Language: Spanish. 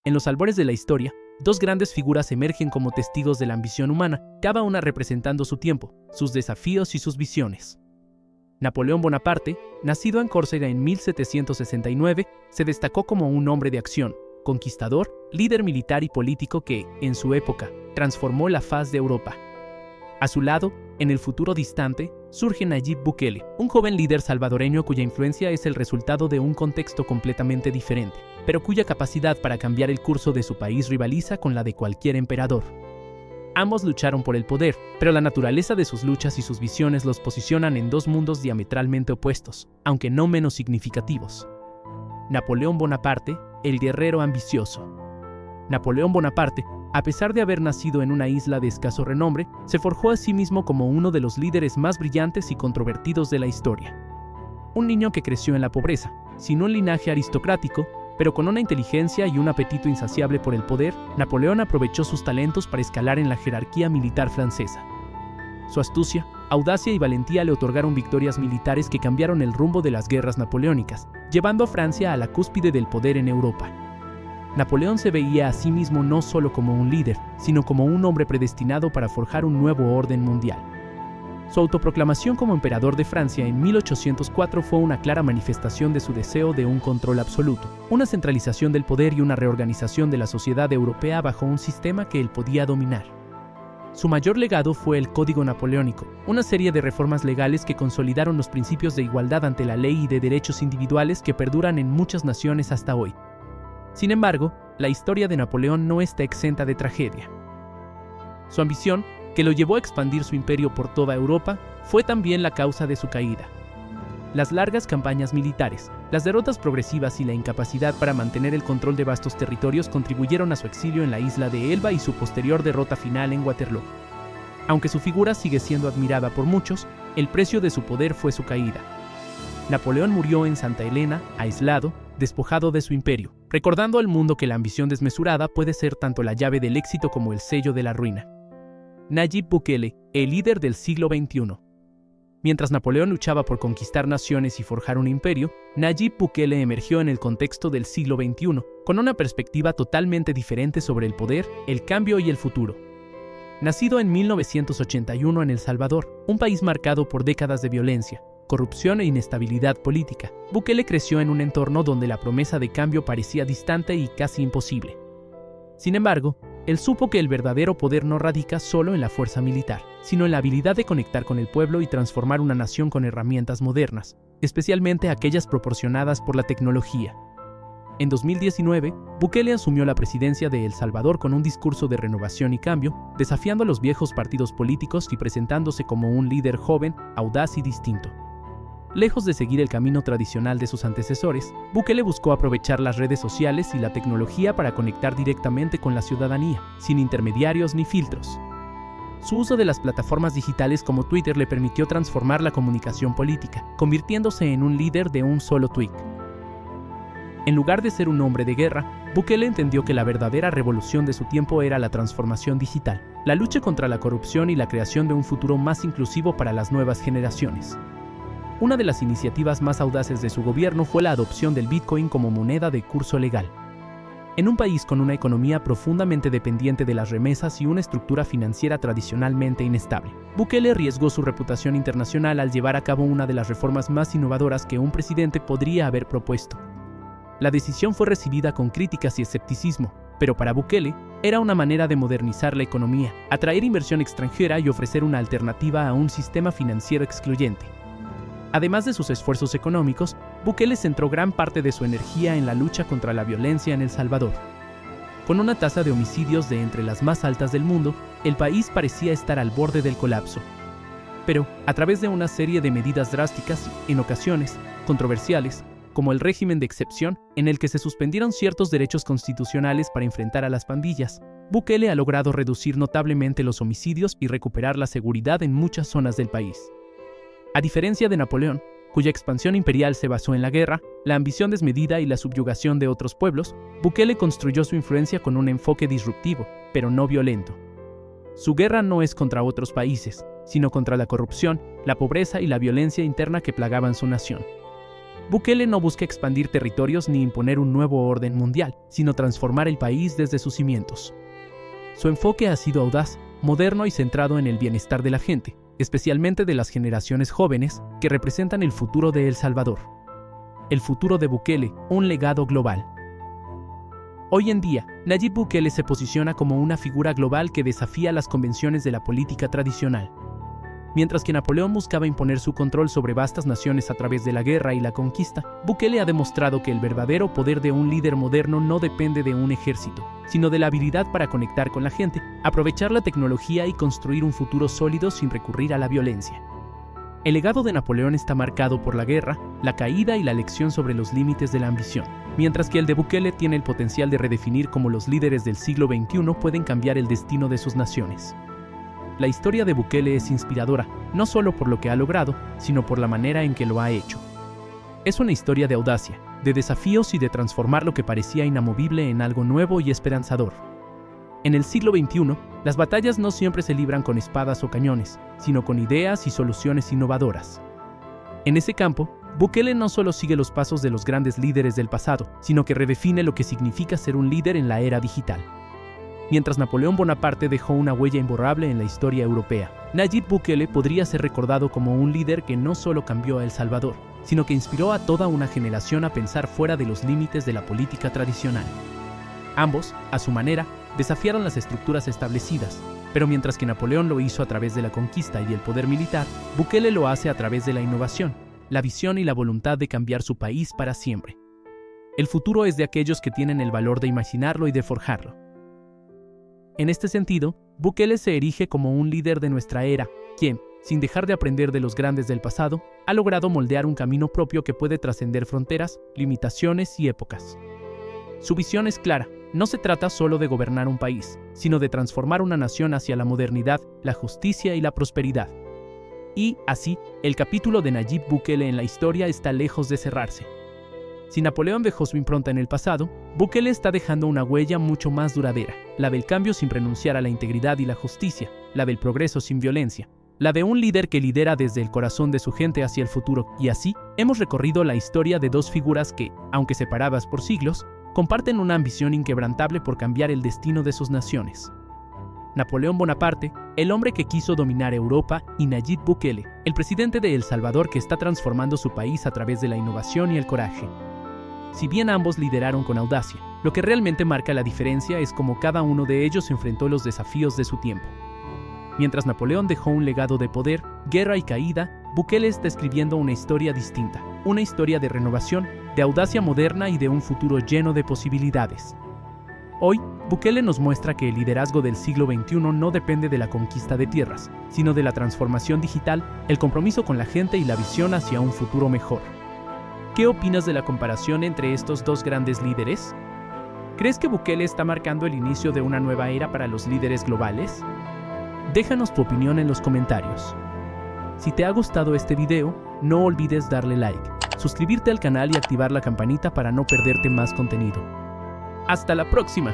En los albores de la historia, dos grandes figuras emergen como testigos de la ambición humana, cada una representando su tiempo, sus desafíos y sus visiones. Napoleón Bonaparte, nacido en Córcega en 1769, se destacó como un hombre de acción, conquistador, líder militar y político que, en su época, transformó la faz de Europa. A su lado, en el futuro distante, surge Nayib Bukele, un joven líder salvadoreño cuya influencia es el resultado de un contexto completamente diferente, pero cuya capacidad para cambiar el curso de su país rivaliza con la de cualquier emperador. Ambos lucharon por el poder, pero la naturaleza de sus luchas y sus visiones los posicionan en dos mundos diametralmente opuestos, aunque no menos significativos. Napoleón Bonaparte, el guerrero ambicioso. Napoleón Bonaparte, a pesar de haber nacido en una isla de escaso renombre, se forjó a sí mismo como uno de los líderes más brillantes y controvertidos de la historia. Un niño que creció en la pobreza, sin un linaje aristocrático, pero con una inteligencia y un apetito insaciable por el poder, Napoleón aprovechó sus talentos para escalar en la jerarquía militar francesa. Su astucia, audacia y valentía le otorgaron victorias militares que cambiaron el rumbo de las guerras napoleónicas, llevando a Francia a la cúspide del poder en Europa. Napoleón se veía a sí mismo no solo como un líder, sino como un hombre predestinado para forjar un nuevo orden mundial. Su autoproclamación como emperador de Francia en 1804 fue una clara manifestación de su deseo de un control absoluto, una centralización del poder y una reorganización de la sociedad europea bajo un sistema que él podía dominar. Su mayor legado fue el Código Napoleónico, una serie de reformas legales que consolidaron los principios de igualdad ante la ley y de derechos individuales que perduran en muchas naciones hasta hoy. Sin embargo, la historia de Napoleón no está exenta de tragedia. Su ambición, que lo llevó a expandir su imperio por toda Europa, fue también la causa de su caída. Las largas campañas militares, las derrotas progresivas y la incapacidad para mantener el control de vastos territorios contribuyeron a su exilio en la isla de Elba y su posterior derrota final en Waterloo. Aunque su figura sigue siendo admirada por muchos, el precio de su poder fue su caída. Napoleón murió en Santa Helena, aislado, despojado de su imperio, recordando al mundo que la ambición desmesurada puede ser tanto la llave del éxito como el sello de la ruina. Nayib Bukele, el líder del siglo XXI. Mientras Napoleón luchaba por conquistar naciones y forjar un imperio, Nayib Bukele emergió en el contexto del siglo XXI, con una perspectiva totalmente diferente sobre el poder, el cambio y el futuro. Nacido en 1981 en El Salvador, un país marcado por décadas de violencia, corrupción e inestabilidad política, Bukele creció en un entorno donde la promesa de cambio parecía distante y casi imposible. Sin embargo, él supo que el verdadero poder no radica solo en la fuerza militar, sino en la habilidad de conectar con el pueblo y transformar una nación con herramientas modernas, especialmente aquellas proporcionadas por la tecnología. En 2019, Bukele asumió la presidencia de El Salvador con un discurso de renovación y cambio, desafiando a los viejos partidos políticos y presentándose como un líder joven, audaz y distinto. Lejos de seguir el camino tradicional de sus antecesores, Bukele buscó aprovechar las redes sociales y la tecnología para conectar directamente con la ciudadanía, sin intermediarios ni filtros. Su uso de las plataformas digitales como Twitter le permitió transformar la comunicación política, convirtiéndose en un líder de un solo tweet. En lugar de ser un hombre de guerra, Bukele entendió que la verdadera revolución de su tiempo era la transformación digital, la lucha contra la corrupción y la creación de un futuro más inclusivo para las nuevas generaciones. Una de las iniciativas más audaces de su gobierno fue la adopción del Bitcoin como moneda de curso legal. En un país con una economía profundamente dependiente de las remesas y una estructura financiera tradicionalmente inestable, Bukele arriesgó su reputación internacional al llevar a cabo una de las reformas más innovadoras que un presidente podría haber propuesto. La decisión fue recibida con críticas y escepticismo, pero para Bukele era una manera de modernizar la economía, atraer inversión extranjera y ofrecer una alternativa a un sistema financiero excluyente. Además de sus esfuerzos económicos, Bukele centró gran parte de su energía en la lucha contra la violencia en El Salvador. Con una tasa de homicidios de entre las más altas del mundo, el país parecía estar al borde del colapso. Pero, a través de una serie de medidas drásticas, en ocasiones controversiales, como el régimen de excepción, en el que se suspendieron ciertos derechos constitucionales para enfrentar a las pandillas, Bukele ha logrado reducir notablemente los homicidios y recuperar la seguridad en muchas zonas del país. A diferencia de Napoleón, cuya expansión imperial se basó en la guerra, la ambición desmedida y la subyugación de otros pueblos, Bukele construyó su influencia con un enfoque disruptivo, pero no violento. Su guerra no es contra otros países, sino contra la corrupción, la pobreza y la violencia interna que plagaban su nación. Bukele no busca expandir territorios ni imponer un nuevo orden mundial, sino transformar el país desde sus cimientos. Su enfoque ha sido audaz, moderno y centrado en el bienestar de la gente, especialmente de las generaciones jóvenes que representan el futuro de El Salvador. El futuro de Bukele, un legado global. Hoy en día, Nayib Bukele se posiciona como una figura global que desafía las convenciones de la política tradicional. Mientras que Napoleón buscaba imponer su control sobre vastas naciones a través de la guerra y la conquista, Bukele ha demostrado que el verdadero poder de un líder moderno no depende de un ejército, sino de la habilidad para conectar con la gente, aprovechar la tecnología y construir un futuro sólido sin recurrir a la violencia. El legado de Napoleón está marcado por la guerra, la caída y la lección sobre los límites de la ambición, mientras que el de Bukele tiene el potencial de redefinir cómo los líderes del siglo XXI pueden cambiar el destino de sus naciones. La historia de Bukele es inspiradora, no solo por lo que ha logrado, sino por la manera en que lo ha hecho. Es una historia de audacia, de desafíos y de transformar lo que parecía inamovible en algo nuevo y esperanzador. En el siglo XXI, las batallas no siempre se libran con espadas o cañones, sino con ideas y soluciones innovadoras. En ese campo, Bukele no solo sigue los pasos de los grandes líderes del pasado, sino que redefine lo que significa ser un líder en la era digital. Mientras Napoleón Bonaparte dejó una huella imborrable en la historia europea, Nayib Bukele podría ser recordado como un líder que no solo cambió a El Salvador, sino que inspiró a toda una generación a pensar fuera de los límites de la política tradicional. Ambos, a su manera, desafiaron las estructuras establecidas, pero mientras que Napoleón lo hizo a través de la conquista y el poder militar, Bukele lo hace a través de la innovación, la visión y la voluntad de cambiar su país para siempre. El futuro es de aquellos que tienen el valor de imaginarlo y de forjarlo. En este sentido, Bukele se erige como un líder de nuestra era, quien, sin dejar de aprender de los grandes del pasado, ha logrado moldear un camino propio que puede trascender fronteras, limitaciones y épocas. Su visión es clara, no se trata solo de gobernar un país, sino de transformar una nación hacia la modernidad, la justicia y la prosperidad. Y, así, el capítulo de Nayib Bukele en la historia está lejos de cerrarse. Si Napoleón dejó su impronta en el pasado, Bukele está dejando una huella mucho más duradera, la del cambio sin renunciar a la integridad y la justicia, la del progreso sin violencia, la de un líder que lidera desde el corazón de su gente hacia el futuro. Y así, hemos recorrido la historia de dos figuras que, aunque separadas por siglos, comparten una ambición inquebrantable por cambiar el destino de sus naciones. Napoleón Bonaparte, el hombre que quiso dominar Europa, y Nayib Bukele, el presidente de El Salvador que está transformando su país a través de la innovación y el coraje. Si bien ambos lideraron con audacia, lo que realmente marca la diferencia es cómo cada uno de ellos enfrentó los desafíos de su tiempo. Mientras Napoleón dejó un legado de poder, guerra y caída, Bukele está escribiendo una historia distinta, una historia de renovación, de audacia moderna y de un futuro lleno de posibilidades. Hoy, Bukele nos muestra que el liderazgo del siglo XXI no depende de la conquista de tierras, sino de la transformación digital, el compromiso con la gente y la visión hacia un futuro mejor. ¿Qué opinas de la comparación entre estos dos grandes líderes? ¿Crees que Bukele está marcando el inicio de una nueva era para los líderes globales? Déjanos tu opinión en los comentarios. Si te ha gustado este video, no olvides darle like, suscribirte al canal y activar la campanita para no perderte más contenido. ¡Hasta la próxima!